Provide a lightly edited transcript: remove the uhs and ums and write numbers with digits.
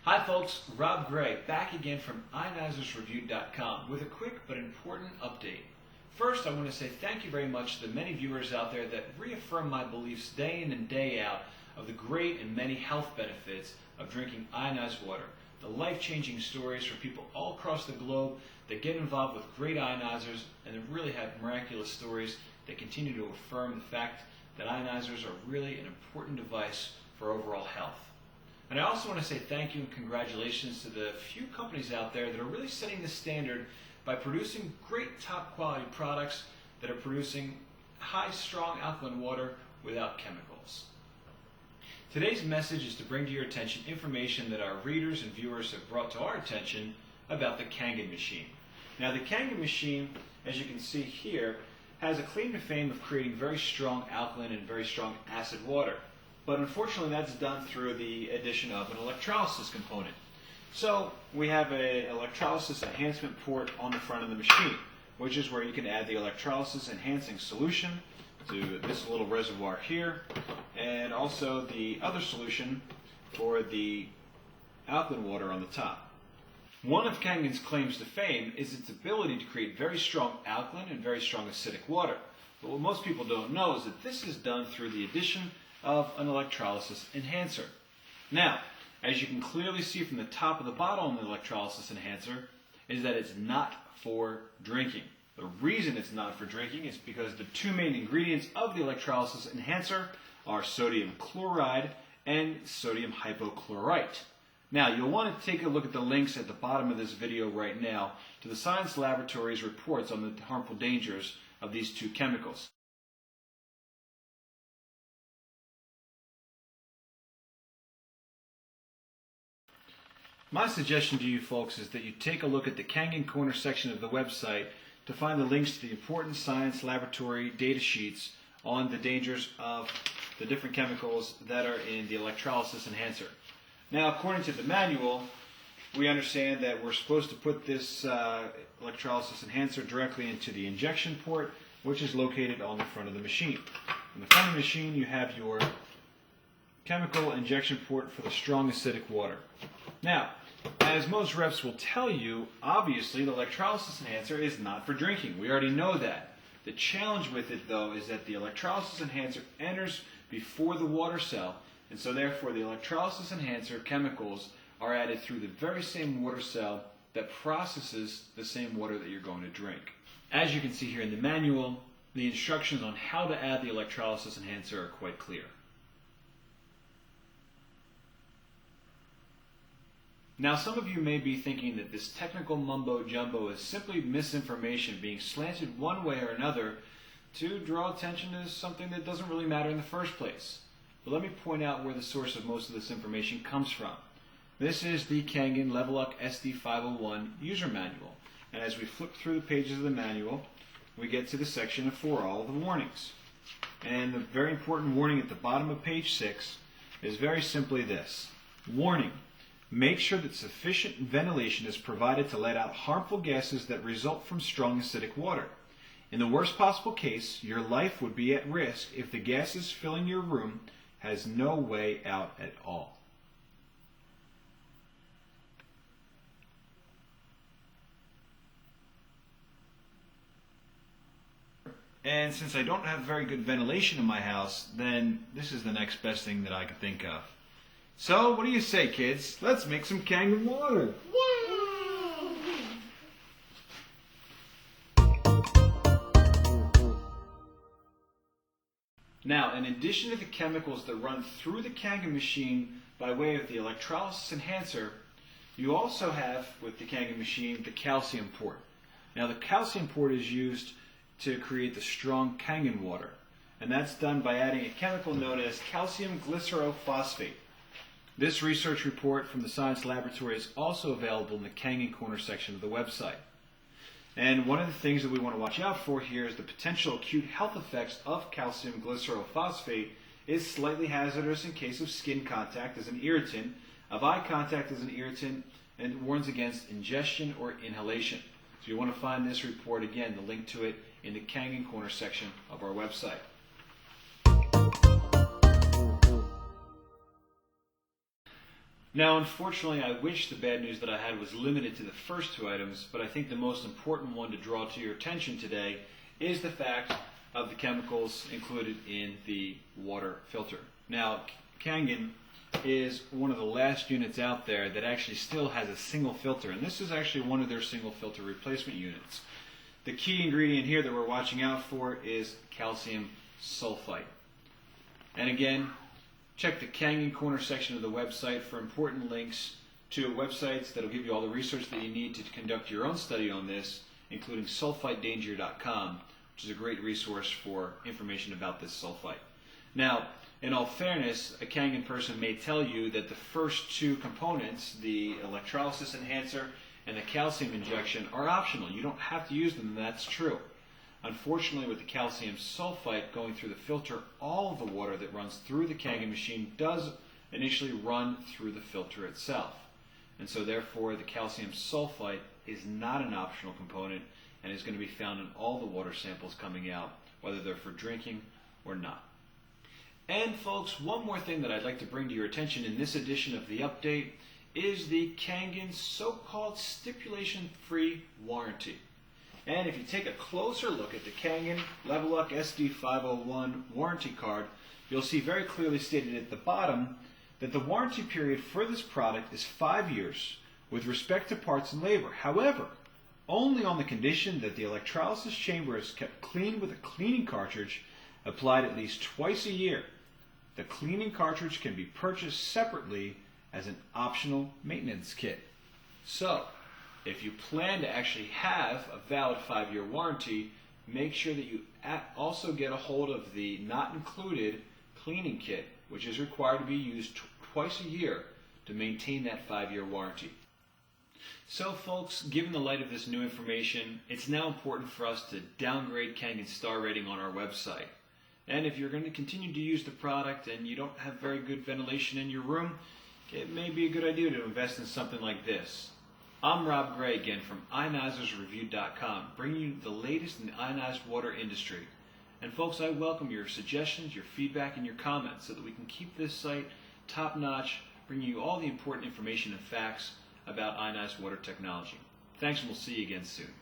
Hi folks, Rob Gray back again from ionizersreview.com with a quick but important update. First, I want to say thank you very much to the many viewers out there that reaffirm my beliefs day in and day out of the great and many health benefits of drinking ionized water. The life-changing stories from people all across the globe that get involved with great ionizers and that really have miraculous stories that continue to affirm the fact that ionizers are really an important device for overall health. And I also want to say thank you and congratulations to the few companies out there that are really setting the standard by producing great top quality products that are producing high strong alkaline water without chemicals. Today's message is to bring to your attention information that our readers and viewers have brought to our attention about the Kangen machine. Now the Kangen machine, as you can see here, has a claim to fame of creating very strong alkaline and very strong acid water. But unfortunately that's done through the addition of an electrolysis component. So we have an electrolysis enhancement port on the front of the machine, which is where you can add the electrolysis enhancing solution to this little reservoir here, and also the other solution for the alkaline water on the top. One of Kangen's claims to fame is its ability to create very strong alkaline and very strong acidic water. But what most people don't know is that this is done through the addition of an electrolysis enhancer. Now, as you can clearly see from the top of the bottle on the electrolysis enhancer, is that it's not for drinking. The reason it's not for drinking is because the two main ingredients of the electrolysis enhancer are sodium chloride and sodium hypochlorite. Now, you'll want to take a look at the links at the bottom of this video right now to the science laboratory's reports on the harmful dangers of these two chemicals. My suggestion to you folks is that you take a look at the Kangen Corner section of the website to find the links to the important science laboratory data sheets on the dangers of the different chemicals that are in the electrolysis enhancer. Now, according to the manual, we understand that we're supposed to put this electrolysis enhancer directly into the injection port, which is located on the front of the machine. On the front of the machine, you have your chemical injection port for the strong acidic water. Now, as most reps will tell you, obviously the electrolysis enhancer is not for drinking. We already know that. The challenge with it, though, is that the electrolysis enhancer enters before the water cell, and so therefore the electrolysis enhancer chemicals are added through the very same water cell that processes the same water that you're going to drink. As you can see here in the manual, the instructions on how to add the electrolysis enhancer are quite clear. Now, some of you may be thinking that this technical mumbo-jumbo is simply misinformation being slanted one way or another to draw attention to something that doesn't really matter in the first place. But let me point out where the source of most of this information comes from. This is the Kangen Enagic SD-501 user manual. And as we flip through the pages of the manual, we get to the section for all the warnings. And the very important warning at the bottom of page 6 is very simply this. Warning. Make sure that sufficient ventilation is provided to let out harmful gases that result from strong acidic water. In the worst possible case, your life would be at risk if the gases filling your room has no way out at all. And since I don't have very good ventilation in my house, then this is the next best thing that I can think of. So, what do you say, kids? Let's make some Kangen water. Now, in addition to the chemicals that run through the Kangen machine by way of the electrolysis enhancer, you also have, with the Kangen machine, the calcium port. Now, the calcium port is used to create the strong Kangen water, and that's done by adding a chemical known as calcium glycerophosphate. This research report from the Science Laboratory is also available in the Kangen Corner section of the website. And one of the things that we want to watch out for here is the potential acute health effects of calcium glycerophosphate is slightly hazardous in case of skin contact as an irritant, of eye contact as an irritant, and warns against ingestion or inhalation. So you want to find this report, again, the link to it in the Kangen Corner section of our website. Now, unfortunately, I wish the bad news that I had was limited to the first two items, but I think the most important one to draw to your attention today is the fact of the chemicals included in the water filter. Now, Kangen is one of the last units out there that actually still has a single filter, and this is actually one of their single filter replacement units. The key ingredient here that we're watching out for is calcium sulfite. And again, check the Kangen Corner section of the website for important links to websites that will give you all the research that you need to conduct your own study on this, including sulfitedanger.com, which is a great resource for information about this sulfite. Now, in all fairness, a Kangen person may tell you that the first two components, the electrolysis enhancer and the calcium injection, are optional. You don't have to use them, and that's true. Unfortunately, with the calcium sulfite going through the filter, all of the water that runs through the Kangen machine does initially run through the filter itself. And so therefore, the calcium sulfite is not an optional component and is going to be found in all the water samples coming out, whether they're for drinking or not. And folks, one more thing that I'd like to bring to your attention in this edition of the update is the Kangen so-called stipulation-free warranty. And if you take a closer look at the Kangen Level Up SD-501 warranty card, you'll see very clearly stated at the bottom that the warranty period for this product is 5 years with respect to parts and labor. However, only on the condition that the electrolysis chamber is kept clean with a cleaning cartridge applied at least twice a year. The cleaning cartridge can be purchased separately as an optional maintenance kit. So, if you plan to actually have a valid 5-year warranty, make sure that you also get a hold of the not included cleaning kit, which is required to be used twice a year to maintain that 5-year warranty. So folks, given the light of this new information, it's now important for us to downgrade Kangen's star rating on our website. And if you're going to continue to use the product and you don't have very good ventilation in your room, it may be a good idea to invest in something like this. I'm Rob Gray again from ionizers.review.com, bringing you the latest in the ionized water industry. And folks, I welcome your suggestions, your feedback, and your comments so that we can keep this site top-notch, bringing you all the important information and facts about ionized water technology. Thanks, and we'll see you again soon.